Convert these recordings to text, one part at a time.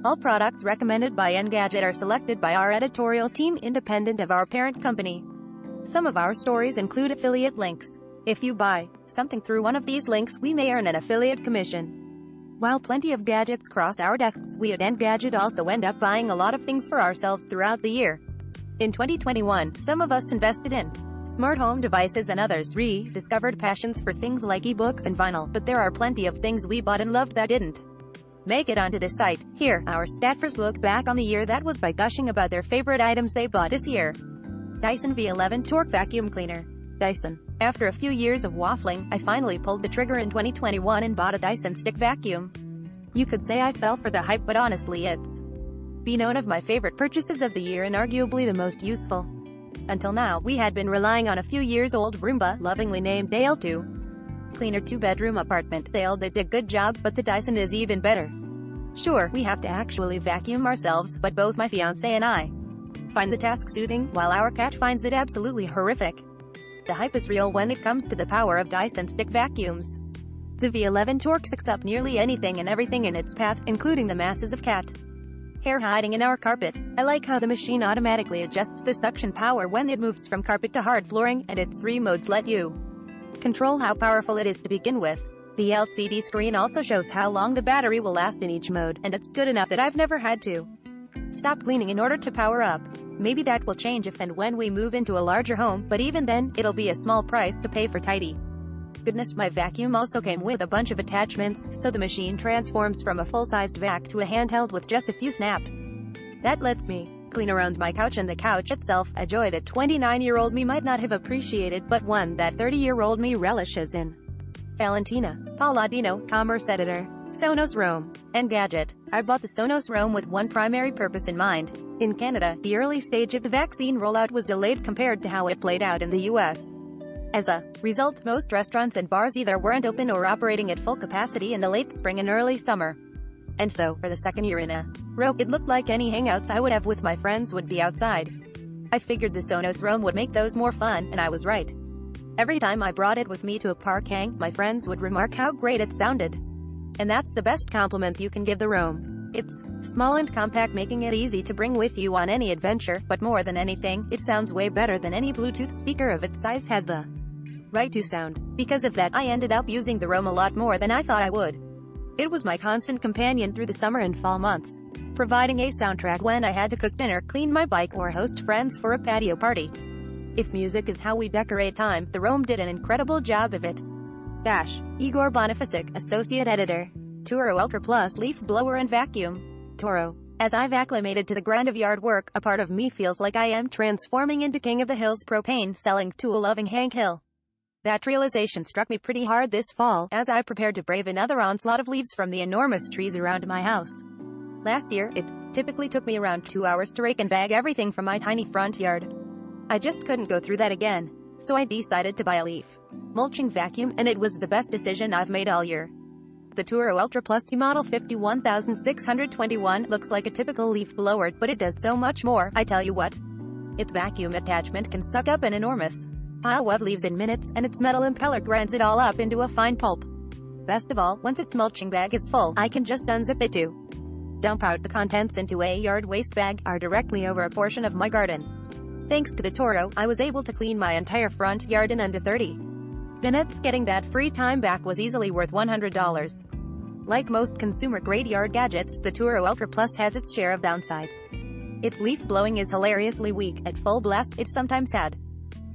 All products recommended by Engadget are selected by our editorial team independent of our parent company. Some of our stories include affiliate links. If you buy something through one of these links, we may earn an affiliate commission. While plenty of gadgets cross our desks, we at Engadget also end up buying a lot of things for ourselves throughout the year. In 2021, some of us invested in smart home devices and others rediscovered passions for things like ebooks and vinyl, but there are plenty of things we bought and loved that didn't make it onto this site. Here, our staffers look back on the year that was by gushing about their favorite items they bought this year. Dyson V11 Torque Vacuum Cleaner. Dyson. After a few years of waffling, I finally pulled the trigger in 2021 and bought a Dyson stick vacuum. You could say I fell for the hype, but honestly it's been one of my favorite purchases of the year and arguably the most useful. Until now, we had been relying on a few years old Roomba, lovingly named Dale 2. Cleaner 2-bedroom apartment. Dale did a good job, but the Dyson is even better. Sure, we have to actually vacuum ourselves, but both my fiancé and I find the task soothing, while our cat finds it absolutely horrific. The hype is real when it comes to the power of Dyson stick vacuums. The V11 Torque sucks up nearly anything and everything in its path, including the masses of cat hair hiding in our carpet. I like how the machine automatically adjusts the suction power when it moves from carpet to hard flooring, and its 3 modes let you control how powerful it is to begin with. The LCD screen also shows how long the battery will last in each mode, and it's good enough that I've never had to stop cleaning in order to power up. Maybe that will change if and when we move into a larger home, but even then, it'll be a small price to pay for tidy goodness. My vacuum also came with a bunch of attachments, so the machine transforms from a full-sized vac to a handheld with just a few snaps. That lets me clean around my couch and the couch itself, a joy that 29-year-old me might not have appreciated, but one that 30-year-old me relishes in. Valentina Palladino, Commerce Editor. Sonos Roam. Engadget. I bought the Sonos Roam with one primary purpose in mind. In Canada, the early stage of the vaccine rollout was delayed compared to how it played out in the US. As a result, most restaurants and bars either weren't open or operating at full capacity in the late spring and early summer. And so, for the second year in a row, it looked like any hangouts I would have with my friends would be outside. I figured the Sonos Roam would make those more fun, and I was right. Every time I brought it with me to a park hang, my friends would remark how great it sounded. And that's the best compliment you can give the Roam. It's small and compact, making it easy to bring with you on any adventure, but more than anything, it sounds way better than any Bluetooth speaker of its size has the right to sound. Because of that, I ended up using the Roam a lot more than I thought I would. It was my constant companion through the summer and fall months, providing a soundtrack when I had to cook dinner, clean my bike, or host friends for a patio party. If music is how we decorate time, the Roam did an incredible job of it. Igor Bonifacic, Associate Editor. Toro Ultra Plus Leaf Blower and Vacuum. Toro. As I've acclimated to the grind of yard work, a part of me feels like I am transforming into King of the Hills propane-selling, tool-loving Hank Hill. That realization struck me pretty hard this fall, as I prepared to brave another onslaught of leaves from the enormous trees around my house. Last year, it typically took me around 2 hours to rake and bag everything from my tiny front yard. I just couldn't go through that again. So I decided to buy a leaf mulching vacuum, and it was the best decision I've made all year. The Toro Ultra Plus Model 51621 looks like a typical leaf blower, but it does so much more. I tell you what, its vacuum attachment can suck up an enormous pile of leaves in minutes, and its metal impeller grinds it all up into a fine pulp. Best of all, once its mulching bag is full, I can just unzip it to dump out the contents into a yard waste bag, or directly over a portion of my garden. Thanks to the Toro, I was able to clean my entire front yard in under 30 minutes. Getting that free time back was easily worth $100. Like most consumer-grade yard gadgets, the Toro Ultra Plus has its share of downsides. Its leaf blowing is hilariously weak. At full blast, it sometimes had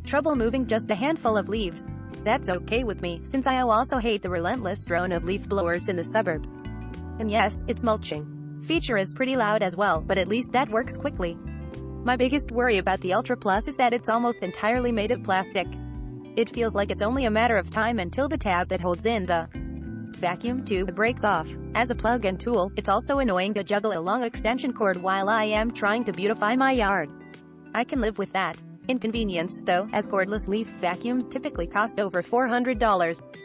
trouble moving just a handful of leaves. That's okay with me, since I also hate the relentless drone of leaf blowers in the suburbs. And yes, its mulching feature is pretty loud as well, but at least that works quickly. My biggest worry about the Ultra Plus is that it's almost entirely made of plastic. It feels like it's only a matter of time until the tab that holds in the vacuum tube breaks off. As a plug-and tool, it's also annoying to juggle a long extension cord while I am trying to beautify my yard. I can live with that inconvenience, though, as cordless leaf vacuums typically cost over $400.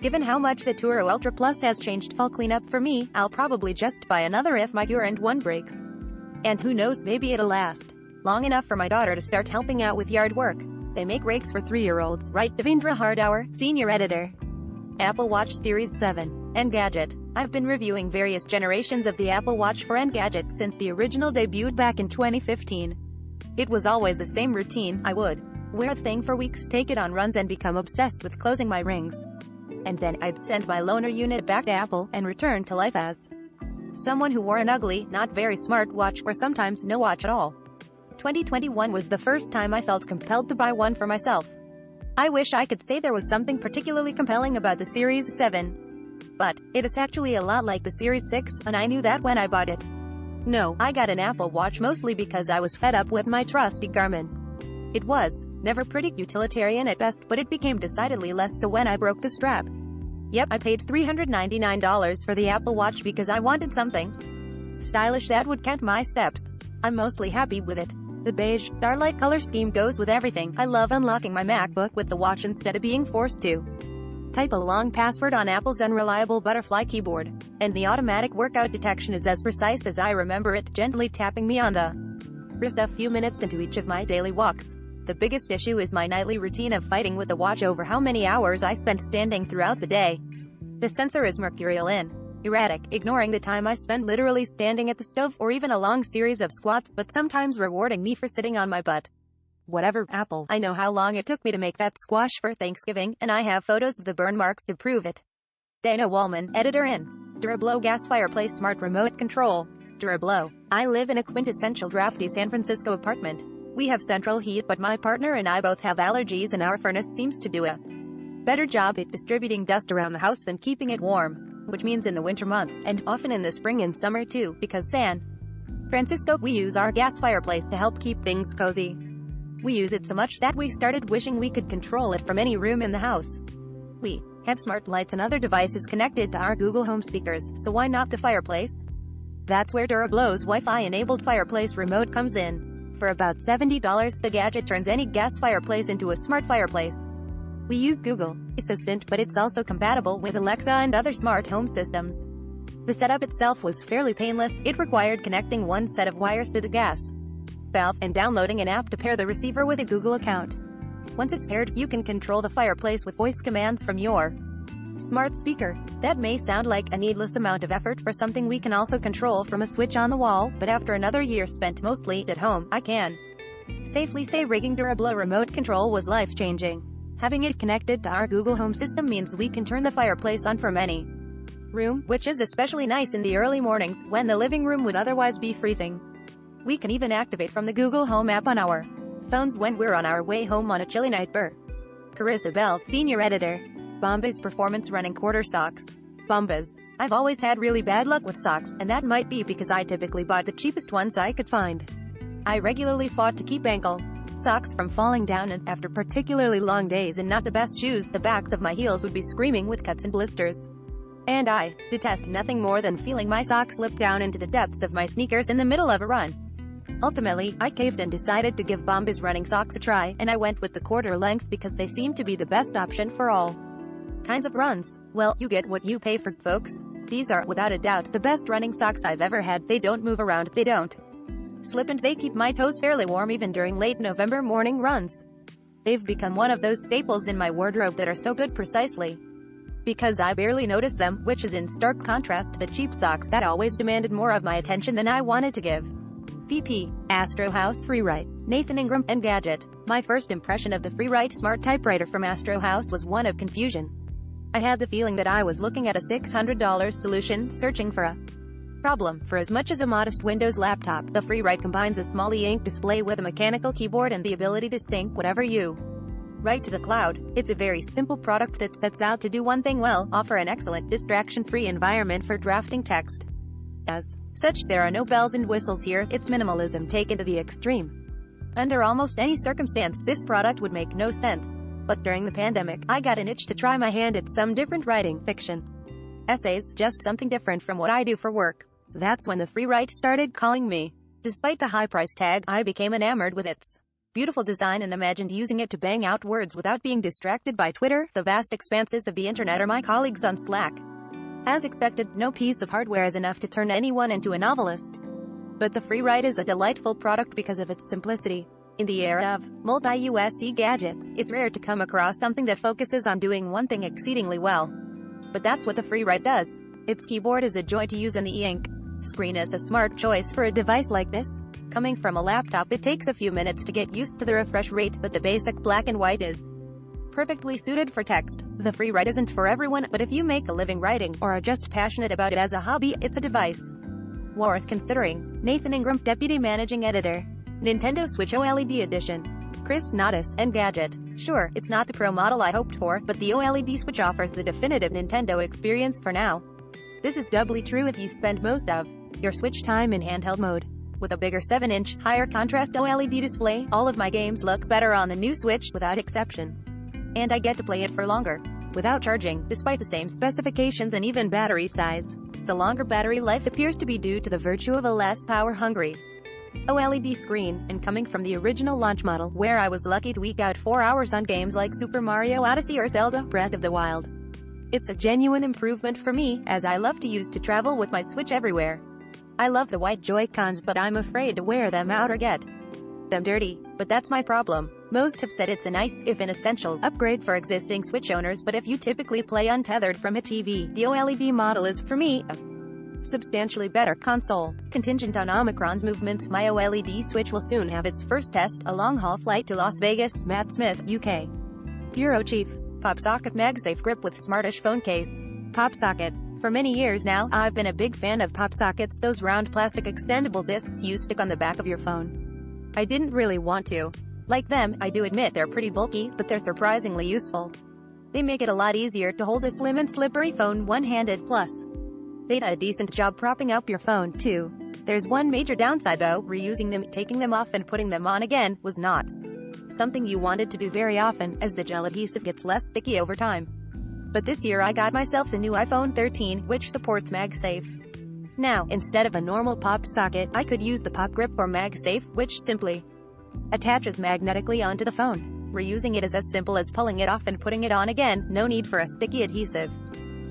Given how much the Toro Ultra Plus has changed fall cleanup for me, I'll probably just buy another if my current one breaks. And who knows, maybe it'll last long enough for my daughter to start helping out with yard work. They make rakes for 3-year-olds, right? Devendra Hardhour, Senior Editor. Apple Watch Series 7. Engadget. I've been reviewing various generations of the Apple Watch for Engadget since the original debuted back in 2015. It was always the same routine. I would wear a thing for weeks, take it on runs and become obsessed with closing my rings. And then I'd send my loaner unit back to Apple and return to life as someone who wore an ugly, not very smart watch, or sometimes no watch at all. 2021 was the first time I felt compelled to buy one for myself. I wish I could say there was something particularly compelling about the Series 7. But it is actually a lot like the Series 6, and I knew that when I bought it. No, I got an Apple Watch mostly because I was fed up with my trusty Garmin. It was never pretty utilitarian at best, but it became decidedly less so when I broke the strap. Yep, I paid $399 for the Apple Watch because I wanted something stylish that would count my steps. I'm mostly happy with it. The beige starlight color scheme goes with everything. I love unlocking my MacBook with the watch instead of being forced to type a long password on Apple's unreliable butterfly keyboard. And the automatic workout detection is as precise as I remember it, gently tapping me on the wrist a few minutes into each of my daily walks. The biggest issue is my nightly routine of fighting with the watch over how many hours I spent standing throughout the day. The sensor is mercurial and erratic, ignoring the time I spend literally standing at the stove or even a long series of squats, but sometimes rewarding me for sitting on my butt. Whatever, Apple. I know how long it took me to make that squash for Thanksgiving, and I have photos of the burn marks to prove it. Dana Wallman, editor in Durablo Gas Fireplace Smart Remote Control. Durablo. I live in a quintessential drafty San Francisco apartment. We have central heat, but my partner and I both have allergies, and our furnace seems to do a better job at distributing dust around the house than keeping it warm, which means in the winter months, and often in the spring and summer too, because San Francisco, we use our gas fireplace to help keep things cozy. We use it so much that we started wishing we could control it from any room in the house. We have smart lights and other devices connected to our Google Home speakers, so why not the fireplace? That's where Durablo's Wi-Fi-enabled fireplace remote comes in. For about $70, the gadget turns any gas fireplace into a smart fireplace. We use Google Assistant, but it's also compatible with Alexa and other smart home systems. The setup itself was fairly painless. It required connecting one set of wires to the gas valve and downloading an app to pair the receiver with a Google account. Once it's paired, you can control the fireplace with voice commands from your smart speaker. That may sound like a needless amount of effort for something we can also control from a switch on the wall, but after another year spent mostly at home, I can safely say rigging Durablo remote control was life-changing. Having it connected to our Google Home system means we can turn the fireplace on from any room, which is especially nice in the early mornings, when the living room would otherwise be freezing. We can even activate from the Google Home app on our phones when we're on our way home on a chilly night. Carissa Bell, senior editor. Bombas Performance Running Quarter Socks. Bombas. I've always had really bad luck with socks, and that might be because I typically bought the cheapest ones I could find. I regularly fought to keep ankle socks from falling down, and after particularly long days and not the best shoes, the backs of my heels would be screaming with cuts and blisters. And I detest nothing more than feeling my socks slip down into the depths of my sneakers in the middle of a run. Ultimately, I caved and decided to give Bombas running socks a try, and I went with the quarter length because they seem to be the best option for all kinds of runs. Well, you get what you pay for, folks. These are, without a doubt, the best running socks I've ever had. They don't move around, they don't slip, and they keep my toes fairly warm even during late November morning runs. They've become one of those staples in my wardrobe that are so good precisely because I barely notice them, which is in stark contrast to the cheap socks that always demanded more of my attention than I wanted to give. VP. Astro House Freewrite. Nathan Ingram, Engadget. My first impression of the Freewrite smart typewriter from Astro House was one of confusion. I had the feeling that I was looking at a $600 solution, searching for a problem. For as much as a modest Windows laptop, the Freewrite combines a small e-ink display with a mechanical keyboard and the ability to sync whatever you write to the cloud. It's a very simple product that sets out to do one thing well: offer an excellent distraction-free environment for drafting text. As such, there are no bells and whistles here. It's minimalism taken to the extreme. Under almost any circumstance, this product would make no sense. But during the pandemic, I got an itch to try my hand at some different writing, fiction, essays, just something different from what I do for work. That's when the Freewrite started calling me. Despite the high price tag, I became enamored with its beautiful design and imagined using it to bang out words without being distracted by Twitter, the vast expanses of the internet, or my colleagues on Slack. As expected, no piece of hardware is enough to turn anyone into a novelist. But the Freewrite is a delightful product because of its simplicity. In the era of multi-USC gadgets, it's rare to come across something that focuses on doing one thing exceedingly well. But that's what the Freewrite does. Its keyboard is a joy to use and the e-ink screen is a smart choice for a device like this. Coming from a laptop, it takes a few minutes to get used to the refresh rate, but the basic black and white is perfectly suited for text. The Freewrite isn't for everyone, but if you make a living writing, or are just passionate about it as a hobby, it's a device worth considering. Nathan Ingram, Deputy Managing Editor. Nintendo Switch OLED Edition. Chris Nadas, Engadget. Sure, it's not the Pro model I hoped for, but the OLED Switch offers the definitive Nintendo experience for now. This is doubly true if you spend most of your Switch time in handheld mode. With a bigger 7-inch, higher contrast OLED display, all of my games look better on the new Switch, without exception. And I get to play it for longer, without charging, despite the same specifications and even battery size. The longer battery life appears to be due to the virtue of a less power-hungry OLED screen, and coming from the original launch model, where I was lucky to eke out 4 hours on games like Super Mario Odyssey or Zelda Breath of the Wild. It's a genuine improvement for me, as I love to use to travel with my Switch everywhere. I love the white Joy-Cons, but I'm afraid to wear them out or get them dirty. But that's my problem. Most have said it's a nice, if an essential, upgrade for existing Switch owners, but if you typically play untethered from a TV, the OLED model is, for me, a substantially better console. Contingent on Omicron's movement, my OLED Switch will soon have its first test, a long-haul flight to Las Vegas. Matt Smith, UK. Bureau Chief. Popsocket MagSafe Grip with Smartish Phone Case. Popsocket. For many years now, I've been a big fan of Popsockets, those round plastic extendable discs you stick on the back of your phone. I didn't really want to like them. I do admit they're pretty bulky, but they're surprisingly useful. They make it a lot easier to hold a slim and slippery phone one-handed, plus they do a decent job propping up your phone, too. There's one major downside though: reusing them, taking them off and putting them on again, was not something you wanted to do very often, as the gel adhesive gets less sticky over time. But this year I got myself the new iPhone 13, which supports MagSafe. Now, instead of a normal pop socket, I could use the Pop Grip for MagSafe, which simply attaches magnetically onto the phone. Reusing it is as simple as pulling it off and putting it on again, no need for a sticky adhesive.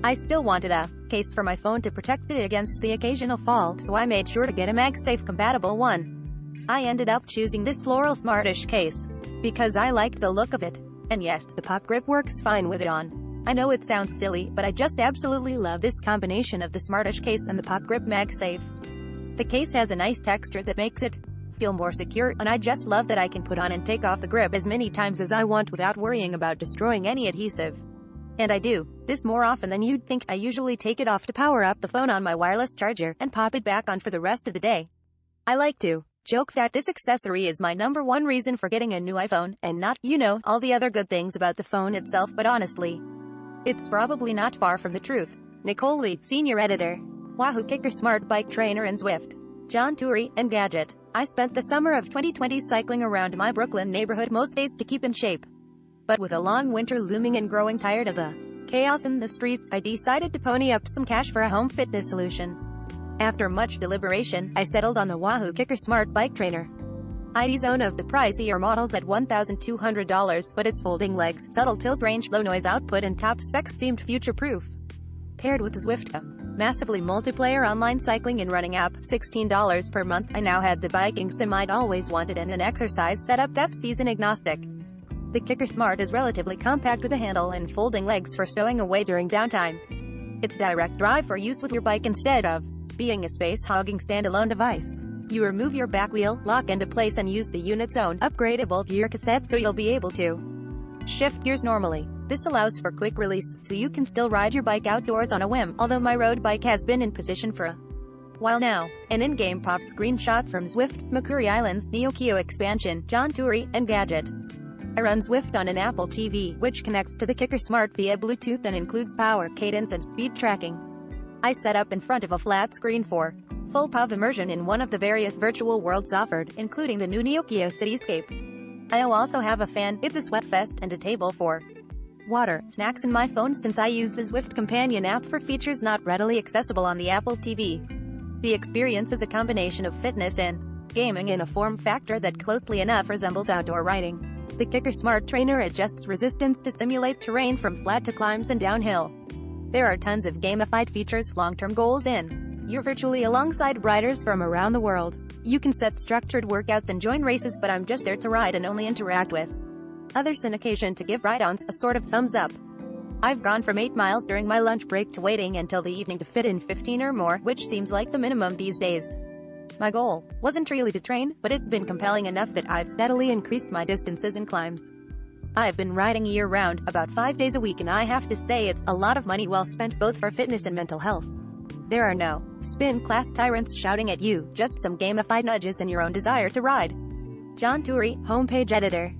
I still wanted a case for my phone to protect it against the occasional fall, so I made sure to get a MagSafe compatible one. I ended up choosing this floral Smartish case because I liked the look of it. And yes, the Pop Grip works fine with it on. I know it sounds silly, but I just absolutely love this combination of the Smartish case and the Pop Grip MagSafe. The case has a nice texture that makes it feel more secure, and I just love that I can put on and take off the grip as many times as I want without worrying about destroying any adhesive. And I do this more often than you'd think. I usually take it off to power up the phone on my wireless charger, and pop it back on for the rest of the day. I like to joke that this accessory is my #1 reason for getting a new iPhone, and not, all the other good things about the phone itself, but honestly, it's probably not far from the truth. Nicole Lee, Senior Editor. Wahoo Kicker Smart Bike Trainer and Zwift. John Turi, Engadget. I spent the summer of 2020 cycling around my Brooklyn neighborhood most days to keep in shape. But with a long winter looming and growing tired of the chaos in the streets, I decided to pony up some cash for a home fitness solution. After much deliberation, I settled on the Wahoo Kicker Smart Bike Trainer. ID's own of the pricier models at $1,200, but its folding legs, subtle tilt range, low noise output and top specs seemed future-proof. Paired with Zwift, a massively multiplayer online cycling and running app, $16 per month, I now had the biking sim I'd always wanted and an exercise setup that's season-agnostic. The Kicker Smart is relatively compact with a handle and folding legs for stowing away during downtime. It's direct drive for use with your bike instead of being a space-hogging standalone device. You remove your back wheel, lock into place and use the unit's own upgradable gear cassette so you'll be able to shift gears normally. This allows for quick release, so you can still ride your bike outdoors on a whim, although my road bike has been in position for a while now. An in-game pop screenshot from Zwift's Makuri Islands Neo Geo expansion. John Turi, Engadget. I run Zwift on an Apple TV, which connects to the Kicker Smart via Bluetooth and includes power, cadence and speed tracking. I set up in front of a flat screen for full POV immersion in one of the various virtual worlds offered, including the new Neo Geo Cityscape. I also have a fan, it's a sweat fest, and a table for water, snacks and my phone, since I use the Zwift companion app for features not readily accessible on the Apple TV. The experience is a combination of fitness and gaming in a form factor that closely enough resembles outdoor riding. The Kicker Smart Trainer adjusts resistance to simulate terrain from flat to climbs and downhill. There are tons of gamified features, long-term goals in. You're virtually alongside riders from around the world. You can set structured workouts and join races, but I'm just there to ride and only interact with others, an occasion to give ride-ons a sort of thumbs up. I've gone from 8 miles during my lunch break to waiting until the evening to fit in 15 or more, which seems like the minimum these days. My goal wasn't really to train, but it's been compelling enough that I've steadily increased my distances and climbs. I've been riding year-round, about 5 days a week, and I have to say it's a lot of money well spent both for fitness and mental health. There are no spin class tyrants shouting at you, just some gamified nudges and your own desire to ride. John Turi, homepage editor.